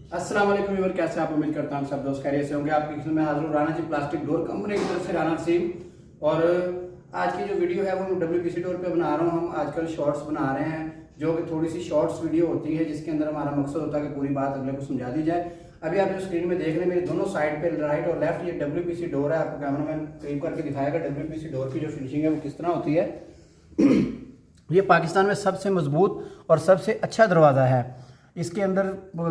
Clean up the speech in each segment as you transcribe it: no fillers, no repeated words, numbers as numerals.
अस्सलाम वालेकुम व्यूअर, कैसे आप? उम्मीद करता हूँ सब दोस्त खैरियत से होंगे। आपकी खिदमत में हाजिर हूँ Rana ji plastic door company की तरफ से, राणा नसीम। और आज की जो वीडियो है वो मैं WPC डोर पे बना रहा हूँ। हम आजकल शॉर्ट्स बना रहे हैं जो कि थोड़ी सी शॉर्ट्स वीडियो होती है जिसके अंदर हमारा मकसद होता है कि पूरी बात अगले को समझा दी जाए। अभी आप जो स्क्रीन में देख रहे हैं मेरी दोनों साइड पे राइट और लेफ्ट ये WPC डोर है। आपको कैमरा मैन करीब करके दिखाएगा WPC डोर की जो फिनिशिंग है वो किस तरह होती है। ये पाकिस्तान में सबसे मजबूत और सबसे अच्छा दरवाज़ा है। इसके अंदर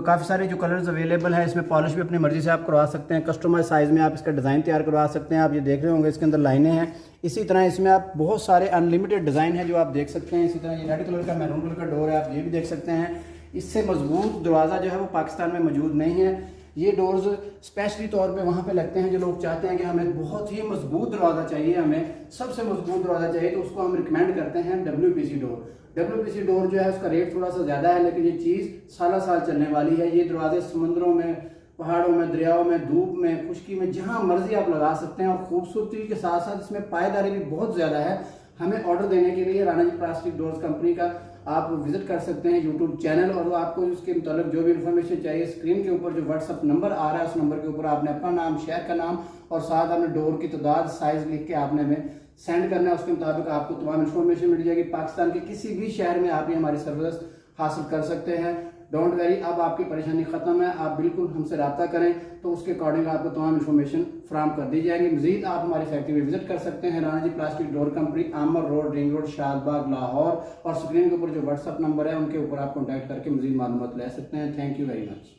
काफ़ी सारे जो कलर्स अवेलेबल हैं, इसमें पॉलिश भी अपनी मर्जी से आप करवा सकते हैं। कस्टमाइज साइज़ में आप इसका डिज़ाइन तैयार करवा सकते हैं। आप ये देख रहे होंगे इसके अंदर लाइनें हैं। इसी तरह इसमें आप बहुत सारे अनलिमिटेड डिज़ाइन हैं जो आप देख सकते हैं। इसी तरह ये रेड कलर का मैरून कलर का डोर है, आप ये भी देख सकते हैं। इससे मजबूत दरवाज़ा जो है वो पाकिस्तान में मौजूद नहीं है। ये डोर्स स्पेशली तौर पे वहाँ पे लगते हैं जो लोग चाहते हैं कि हमें बहुत ही मजबूत दरवाज़ा चाहिए, हमें सबसे मजबूत दरवाज़ा चाहिए, तो उसको हम रिकमेंड करते हैं WPC डोर। WPC डोर जो है उसका रेट थोड़ा सा ज़्यादा है, लेकिन ये चीज़ साल साल चलने वाली है। ये दरवाजे समुद्रों में, पहाड़ों में, दरियाओं में, धूप में, खुश्की में, जहाँ मर्जी आप लगा सकते हैं। और खूबसूरती के साथ साथ इसमें पायदारी भी बहुत ज़्यादा है। हमें ऑर्डर देने के लिए Rana ji plastic doors company का आप विजिट कर सकते हैं यूट्यूब चैनल, और आपको उसके मुताबिक जो भी इंफॉर्मेशन चाहिए स्क्रीन के ऊपर जो व्हाट्सअप नंबर आ रहा है उस नंबर के ऊपर आपने अपना नाम, शहर का नाम और साथ आपने डोर की तादाद, साइज लिख के आपने हमें सेंड करना है। उसके मुताबिक आपको तमाम इन्फॉर्मेशन मिल जाएगी। पाकिस्तान के किसी भी शहर में आप ये हमारी सर्विस हासिल कर सकते हैं। डोंट वेरी, अब आपकी परेशानी खत्म है। आप बिल्कुल हमसे रब्ता करें तो उसके अकॉर्डिंग आपको तमाम इन्फॉर्मेशन फ्राहम कर दी जाएगी। मजीद आप हमारी फैक्ट्री में विजिट कर सकते हैं, Rana ji plastic door company, आमर road, ring road, Shadbagh, Lahore. और स्क्रीन के ऊपर जो व्हाट्सअप नंबर है उनके ऊपर आप कॉन्टैक्ट करके मजीद मालूमात ले सकते हैं। Thank you very much.